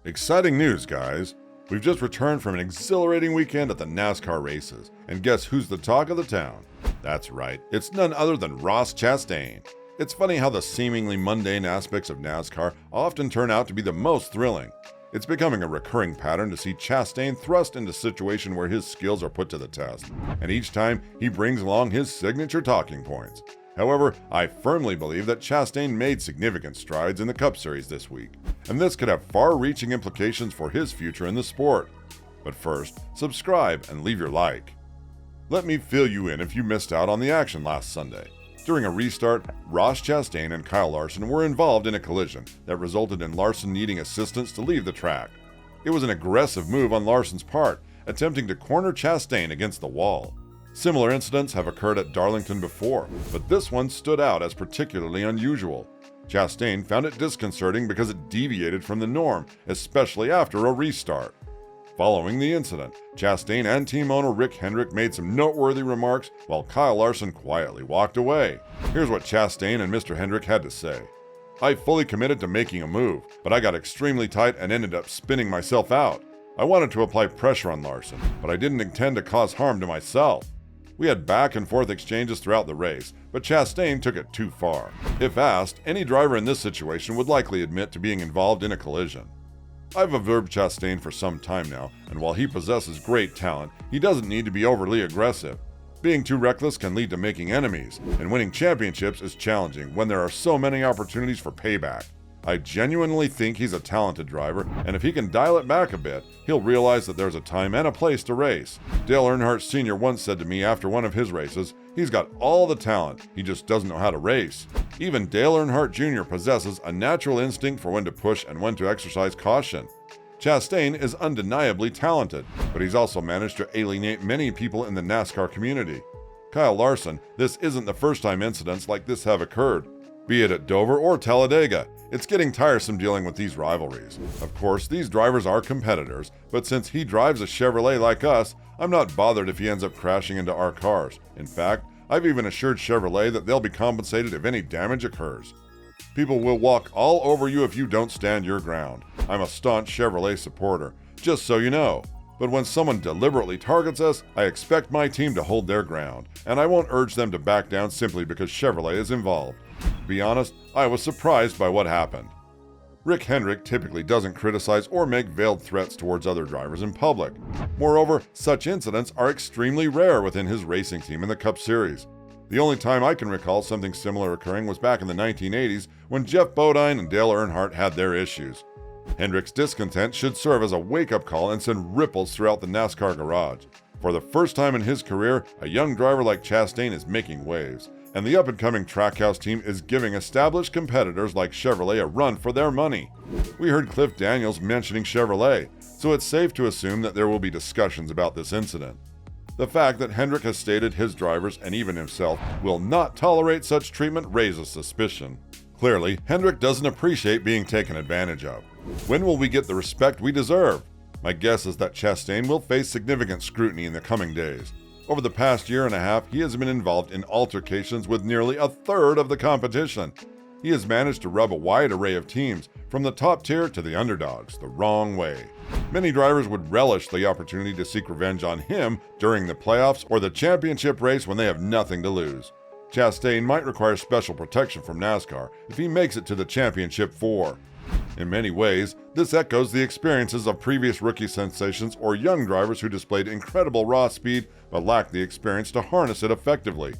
Exciting news, guys! We've just returned from an exhilarating weekend at the NASCAR races, and guess who's the talk of the town? That's right, it's none other than Ross Chastain. It's funny how the seemingly mundane aspects of NASCAR often turn out to be the most thrilling. It's becoming a recurring pattern to see Chastain thrust into a situation where his skills are put to the test, and each time he brings along his signature talking points. However, I firmly believe that Chastain made significant strides in the Cup Series this week, and this could have far-reaching implications for his future in the sport. But first, subscribe and leave your like. Let me fill you in if you missed out on the action last Sunday. During a restart, Ross Chastain and Kyle Larson were involved in a collision that resulted in Larson needing assistance to leave the track. It was an aggressive move on Larson's part, attempting to corner Chastain against the wall. Similar incidents have occurred at Darlington before, but this one stood out as particularly unusual. Chastain found it disconcerting because it deviated from the norm, especially after a restart. Following the incident, Chastain and team owner Rick Hendrick made some noteworthy remarks while Kyle Larson quietly walked away. Here's what Chastain and Mr. Hendrick had to say. "I fully committed to making a move, but I got extremely tight and ended up spinning myself out. I wanted to apply pressure on Larson, but I didn't intend to cause harm to myself." We had back and forth exchanges throughout the race, but Chastain took it too far. If asked, any driver in this situation would likely admit to being involved in a collision. I've observed Chastain for some time now, and while he possesses great talent, he doesn't need to be overly aggressive. Being too reckless can lead to making enemies, and winning championships is challenging when there are so many opportunities for payback. I genuinely think he's a talented driver, and if he can dial it back a bit, he'll realize that there's a time and a place to race. Dale Earnhardt Sr. once said to me after one of his races, "He's got all the talent, he just doesn't know how to race." Even Dale Earnhardt Jr. possesses a natural instinct for when to push and when to exercise caution. Chastain is undeniably talented, but he's also managed to alienate many people in the NASCAR community. Kyle Larson, this isn't the first time incidents like this have occurred. Be it at Dover or Talladega, it's getting tiresome dealing with these rivalries. Of course, these drivers are competitors, but since he drives a Chevrolet like us, I'm not bothered if he ends up crashing into our cars. In fact, I've even assured Chevrolet that they'll be compensated if any damage occurs. People will walk all over you if you don't stand your ground. I'm a staunch Chevrolet supporter, just so you know. But when someone deliberately targets us, I expect my team to hold their ground, and I won't urge them to back down simply because Chevrolet is involved. To be honest, I was surprised by what happened. Rick Hendrick typically doesn't criticize or make veiled threats towards other drivers in public. Moreover, such incidents are extremely rare within his racing team in the Cup Series. The only time I can recall something similar occurring was back in the 1980s when Jeff Bodine and Dale Earnhardt had their issues. Hendrick's discontent should serve as a wake-up call and send ripples throughout the NASCAR garage. For the first time in his career, a young driver like Chastain is making waves, and the up-and-coming Trackhouse team is giving established competitors like Chevrolet a run for their money. We heard Cliff Daniels mentioning Chevrolet, so it's safe to assume that there will be discussions about this incident. The fact that Hendrick has stated his drivers, and even himself, will not tolerate such treatment raises suspicion. Clearly, Hendrick doesn't appreciate being taken advantage of. When will we get the respect we deserve? My guess is that Chastain will face significant scrutiny in the coming days. Over the past year and a half, he has been involved in altercations with nearly a third of the competition. He has managed to rub a wide array of teams, from the top tier to the underdogs, the wrong way. Many drivers would relish the opportunity to seek revenge on him during the playoffs or the championship race when they have nothing to lose. Chastain might require special protection from NASCAR if he makes it to the championship four. In many ways, this echoes the experiences of previous rookie sensations or young drivers who displayed incredible raw speed but lacked the experience to harness it effectively.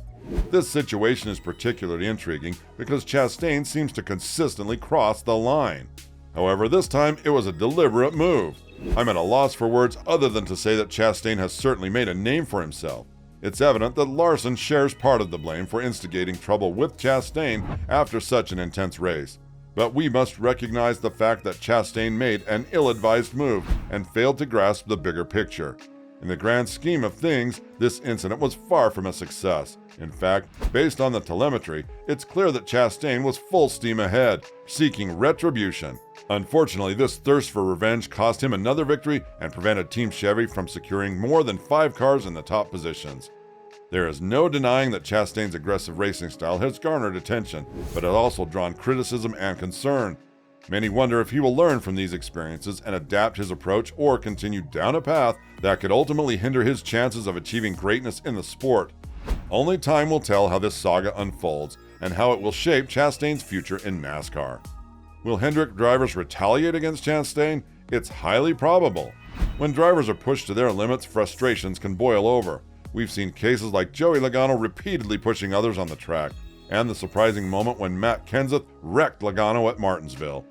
This situation is particularly intriguing because Chastain seems to consistently cross the line. However, this time it was a deliberate move. I'm at a loss for words other than to say that Chastain has certainly made a name for himself. It's evident that Larson shares part of the blame for instigating trouble with Chastain after such an intense race. But we must recognize the fact that Chastain made an ill-advised move and failed to grasp the bigger picture. In the grand scheme of things, this incident was far from a success. In fact, based on the telemetry, it's clear that Chastain was full steam ahead, seeking retribution. Unfortunately, this thirst for revenge cost him another victory and prevented Team Chevy from securing more than 5 cars in the top positions. There is no denying that Chastain's aggressive racing style has garnered attention, but it has also drawn criticism and concern. Many wonder if he will learn from these experiences and adapt his approach or continue down a path that could ultimately hinder his chances of achieving greatness in the sport. Only time will tell how this saga unfolds and how it will shape Chastain's future in NASCAR. Will Hendrick drivers retaliate against Chastain? It's highly probable. When drivers are pushed to their limits, frustrations can boil over. We've seen cases like Joey Logano repeatedly pushing others on the track, and the surprising moment when Matt Kenseth wrecked Logano at Martinsville.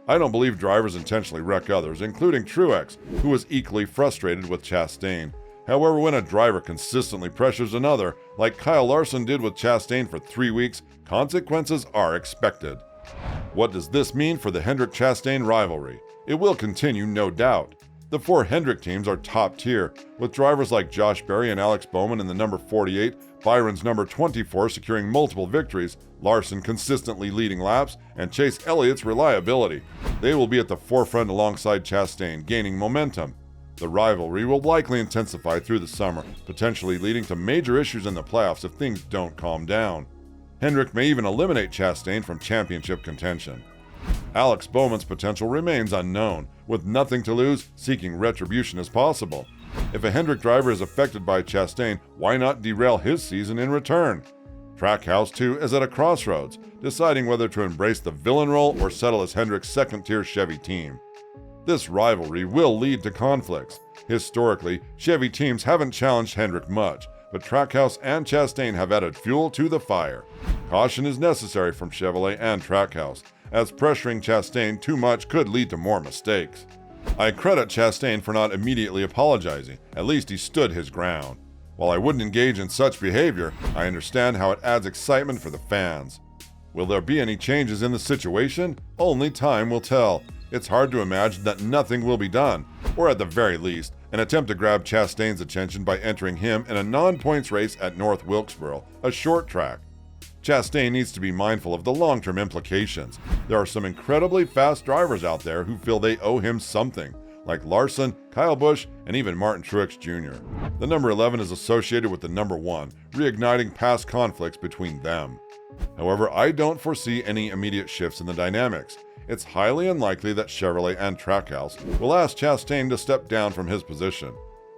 I don't believe drivers intentionally wreck others, including Truex, who was equally frustrated with Chastain. However, when a driver consistently pressures another, like Kyle Larson did with Chastain for 3 weeks, consequences are expected. What does this mean for the Hendrick-Chastain rivalry? It will continue, no doubt. The 4 Hendrick teams are top tier, with drivers like Josh Berry and Alex Bowman in the number 48, Byron's number 24 securing multiple victories, Larson consistently leading laps, and Chase Elliott's reliability. They will be at the forefront alongside Chastain, gaining momentum. The rivalry will likely intensify through the summer, potentially leading to major issues in the playoffs if things don't calm down. Hendrick may even eliminate Chastain from championship contention. Alex Bowman's potential remains unknown, with nothing to lose, seeking retribution as possible. If a Hendrick driver is affected by Chastain, why not derail his season in return? Trackhouse, too, is at a crossroads, deciding whether to embrace the villain role or settle as Hendrick's second-tier Chevy team. This rivalry will lead to conflicts. Historically, Chevy teams haven't challenged Hendrick much, but Trackhouse and Chastain have added fuel to the fire. Caution is necessary from Chevrolet and Trackhouse, as pressuring Chastain too much could lead to more mistakes. I credit Chastain for not immediately apologizing. At least he stood his ground. While I wouldn't engage in such behavior, I understand how it adds excitement for the fans. Will there be any changes in the situation? Only time will tell. It's hard to imagine that nothing will be done, or at the very least, an attempt to grab Chastain's attention by entering him in a non-points race at North Wilkesboro, a short track. Chastain needs to be mindful of the long-term implications. There are some incredibly fast drivers out there who feel they owe him something, like Larson, Kyle Busch, and even Martin Truex Jr. The number 11 is associated with the number 1, reigniting past conflicts between them. However, I don't foresee any immediate shifts in the dynamics. It's highly unlikely that Chevrolet and Trackhouse will ask Chastain to step down from his position.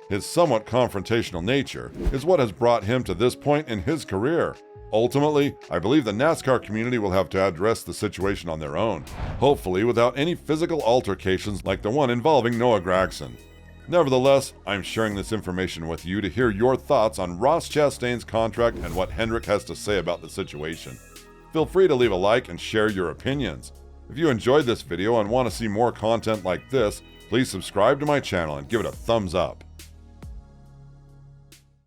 His somewhat confrontational nature is what has brought him to this point in his career. Ultimately, I believe the NASCAR community will have to address the situation on their own, hopefully without any physical altercations like the one involving Noah Gragson. Nevertheless, I'm sharing this information with you to hear your thoughts on Ross Chastain's contract and what Hendrick has to say about the situation. Feel free to leave a like and share your opinions. If you enjoyed this video and want to see more content like this, please subscribe to my channel and give it a thumbs up.